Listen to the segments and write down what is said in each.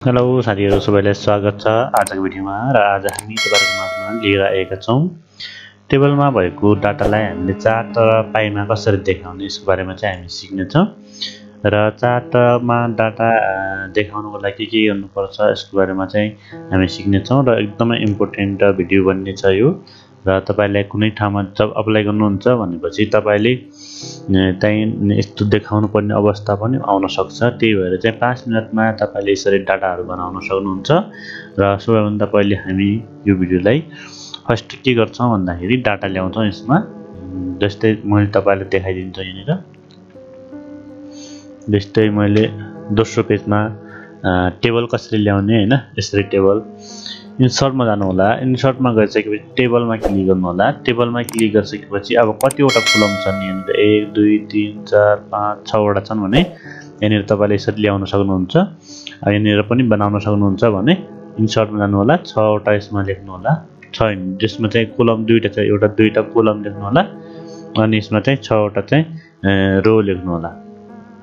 hello साथीहरु सबैलाई स्वागत छ आजको भिडियोमा र आज हामी तपाईहरुको माझमा लिएर आएका छौं टेबलमा भएको डाटालाई हामीले चार्ट र पाईमा कसरी देखाउने यसको बारेमा चाहिँ हामी सिक्ने छौं र चार्टमा डाटा देखाउनको लागि के गर्नुपर्छ यसको बारेमा चाहिँ हामी सिक्ने छौं र एकदमै इम्पोर्टेन्ट भिडियो बन्ने छ यो र तपाईले कुनै ठाउँमा जब अप्लाई गर्नुहुन्छ भनेपछि तपाईले चाहिँ यस्तो देखाउनु पर्ने अवस्था पनि आउन सक्छ त्यही भएर चाहिँ 5 मिनेटमा तपाईले यसरी डाटाहरु बनाउन सक्नुहुन्छ र सबैभन्दा पहिले हामी यो भिडियोलाई फर्स्ट के गर्छौं भन्दाखेरि डाटा ल्याउँछौं यसमा जस्तै मैले तपाईलाई देखाइदिन्छु यहाँनिर जस्तै मैले दोस्रो पेजमा टेबल कसरी ल्याउने हैन यसरी टेबल इन्सर्टमा जानु होला इन्सर्टमा गइसकेपछि टेबलमा क्लिक गर्नु होला टेबलमा क्लिक गरिसकेपछि अब कतिवटा कलम छन् यहाँनिर 1 2 3 4 5 6 वटा छन् भने यहाँनिर तपाईले यसरी ल्याउन सक्नुहुन्छ यहाँनिर पनि बनाउन सक्नुहुन्छ भने इन्सर्टमा जानु होला 6 वटा यसमा लेख्नु होला 6 जसमा चाहिँ कलम दुईटा छ एउटा दुईटा कलम लेख्नु होला अनि यसमा चाहिँ 6 वटा चाहिँ रो लेख्नु होला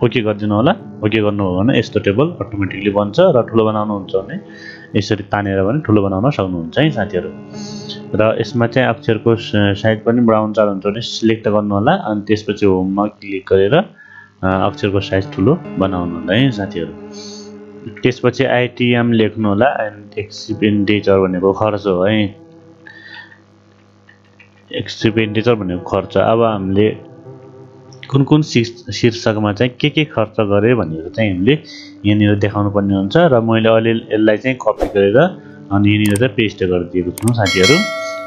ओके गर्दिनु होला ओके गर्नु हो भने यस्तो टेबल अटोमेटिकली बन्छ र ठुलो बनाउनु हुन्छ भने यसरी तानेर पनि ठुलो बनाउन सक्नुहुन्छ है साथीहरु र यसमा चाहिँ अक्षरको साइज पनि बढाउन चाहनुहुन्छ भने सिलेक्ट गर्नु होला अनि त्यसपछि होममा क्लिक गरेर अक्षरको साइज ठुलो बनाउनु होला है साथीहरु त्यसपछि आइटीएम लेख्नु होला एन्ड एक्सपेन्डिचर भनेको खर्च हो है एक्सपेन्डिचर भनेको खर्च अब हामीले कुन कुन शीर्षकमा चाहिँ के खर्च गरे भनेर चाहिँ हामीले यहाँनिर देखाउनु पर्ने हुन्छ र मैले अहिले यसलाई चाहिँ कपी गरेर अनि यहाँनिर चाहिँ पेस्ट गरिदिएको छु साथीहरु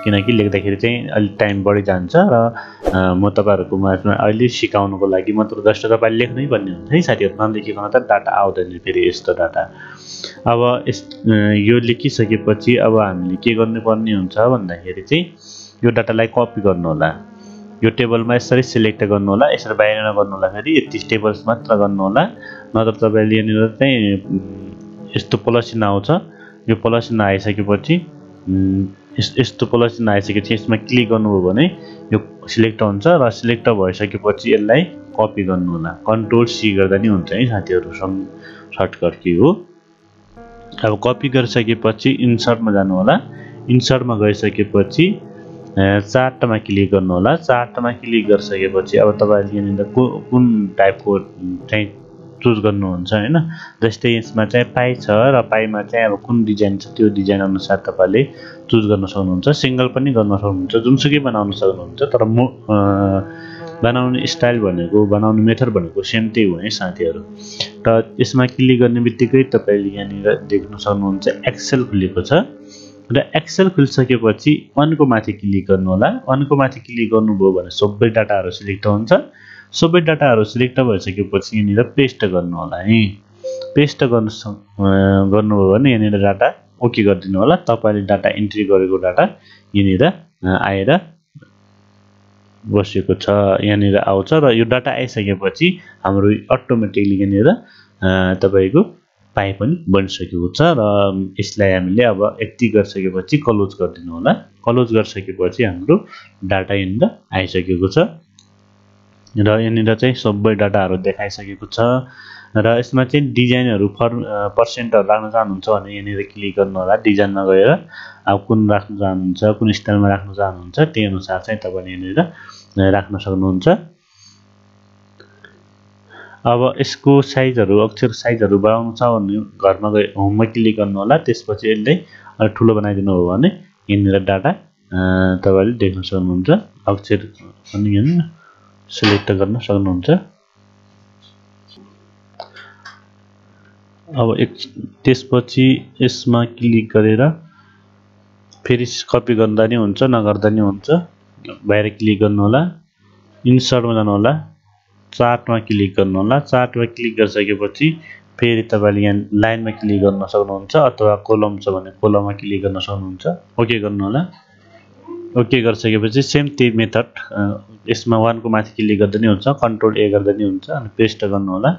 किनकि लेख्दाखेरि चाहिँ अलि टाइम बढी जान्छ र म तपाईहरुको माझमा अहिले सिकाउनको लागि मात्र जस्ट तपाईले लेख्नै पर्ने हुन्छ है साथीहरु नलेखिकन त डाटा आउँदैन फेरि यस्तो डाटा अब यो लेखिसकेपछि अब हामीले के गर्नुपर्ने हुन्छ भन्दाखेरि चाहिँ यो डाटालाई कपी गर्नु होला यो टेबलमा यसरी सिलेक्ट गर्नु होला यसरी बाहिर नगर्नु होला फेरि यति टेबल्स मात्र गर्नु होला नत्र तपाईले यहाँनिर चाहिँ यस्तो प्लस चिन्ह आउँछ यो प्लस चिन्ह आइसकेपछि यस्तो प्लस चिन्ह आइसकेपछि यसमा क्लिक गर्नुभयो भने यो सिलेक्ट हुन्छ र सिलेक्ट भइसकेपछि यसलाई कपी गर्नु होला कन्ट्रोल सी गर्दा नि हुन्छ है साथीहरु सर्टकट की हो अब कपी गरिसकेपछि इन्सर्टमा जानु होला इन्सर्टमा गइसकेपछि चार्टमा क्लिक गर्नु होला चार्टमा क्लिक गरिसकेपछि अब तपाईले यहाँनिर कुन टाइपको चाहिँ चुज गर्नुहुन्छ हैन जस्तै यसमा चाहिँ पाई छ र पाईमा चाहिँ अब कुन डिजाइन छ त्यो डिजाइन अनुसार तपाईले चुज गर्न सक्नुहुन्छ सिंगल पनि गर्न सक्नुहुन्छ जुनसुकै बनाउन सक्नुहुन्छ तर बनाउने स्टाइल भनेको बनाउने मेथड भनेको सेम त्यही हो है साथीहरु र यसमा क्लिक गर्ने बित्तिकै तपाईले यहाँनिर देख्न सक्नुहुन्छ एक्सेल खुलेको छ र एक्सेल खुलिसकेपछि 1 को माथि क्लिक गर्नु होला 1 को माथि क्लिक गर्नुभयो भने सबै डाटाहरु सिलेक्ट हुन्छ सबै डाटाहरु सिलेक्ट भइसकेपछि यहाँनिर पेस्ट गर्नु होला है पेस्ट गर्नुभयो भने यहाँनिर डाटा ओके गर्दिनु होला तपाईले डाटा इन्ट्री गरेको डाटा यहाँनिर आएर बसेको छ यहाँनिर आउँछ र यो डाटा आइसकेपछि हाम्रो अटोमेटिकली यहाँनिर तपाईको पाई पनि बनिसकेको छ र यसलाई हामीले अब यति गरिसकेपछि क्लोज गर्दिनु होला क्लोज गरिसकेपछि हाम्रो डाटा यहाँनिर आइसकेको छ र यहाँनिर चाहिँ सबै डाटाहरु देखाइसकेको छ र यसमा चाहिँ डिजाइनहरु पर्सेन्टहरु राख्न चाहनुहुन्छ भने यहाँनिर क्लिक गर्नु होला डिजाइनमा गएर अब कुन राख्न चाहनुहुन्छ कुन स्टाइलमा राख्न चाहनुहुन्छ त्यही अनुसार चाहिँ तपाईले यहाँनिर राख्न सक्नुहुन्छ अब यसको साइजहरु अक्षर साइजहरु बढाउन छ भने घरमा गए होममा क्लिक गर्नु होला त्यसपछि यसलाई अलि ठुलो बनाइदिनु हो भने यहाँनिर डाटा तपाईले देख्न सक्नुहुन्छ अक्षर पनि यहाँ सिलेक्ट गर्न सक्नुहुन्छ अब त्यसपछि यसमा क्लिक गरेर फेरि कपी गर्दा नि हुन्छ नगर्दा नि हुन्छ बाहिर क्लिक गर्नु होला इन्सर्टमा जानु होला चार्टमा क्लिक गर्नु होला चार्टमा क्लिक गरिसकेपछि फेरि तपाईले यहाँ लाइनमा क्लिक गर्न सक्नुहुन्छ अथवा कलम छ भने कलममा क्लिक गर्न सक्नुहुन्छ ओके गर्नु होला ओके गरिसकेपछि सेम त्यही मेथड यसमा 1 को माथि क्लिक गर्दा नि हुन्छ कन्ट्रोल ए गर्दा नि हुन्छ अनि पेस्ट गर्नु होला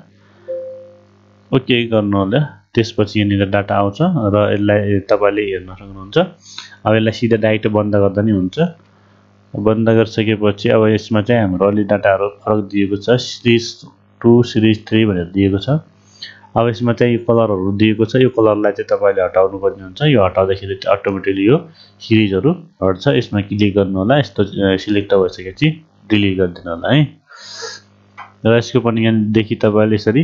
ओके गर्नु होला त्यसपछि यहाँनिर डाटा आउँछ र यसलाई तपाईले हेर्न सक्नुहुन्छ अब यसलाई सिधा डाइरेक्ट बन्द गर्दा नि हुन्छ बन्द गरिसकेपछि अब यसमा चाहिँ हाम्रो अलि डाटाहरु फरक दिएको छ सिरिज 2 सिरिज 3 भनेर दिएको छ अब यसमा चाहिँ यो कलरहरु दिएको छ यो कलरलाई चाहिँ तपाईले हटाउनु पर्ने हुन्छ यो हटाउँदाखेरि अटोमेटिकली यो सिरिजहरु हट्छ यसमा क्लिक गर्नु होला यस्तो सिलेक्ट भइसकेपछि डिलिट गरिदिनु होला है र यसको पनि यहाँ देखि तपाईले यसरी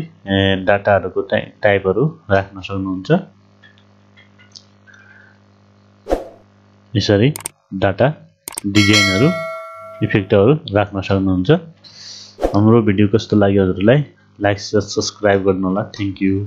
डाटाहरुको टाइपहरु राख्न सक्नुहुन्छ यसरी डाटा डिजाइनहरु इफेक्टहरु राख्न सक्नुहुन्छ हाम्रो भिडियो कस्तो लाग्यो हजुरलाई लाइक सब्स्क्राइब गर्नु होला थ्यांक यू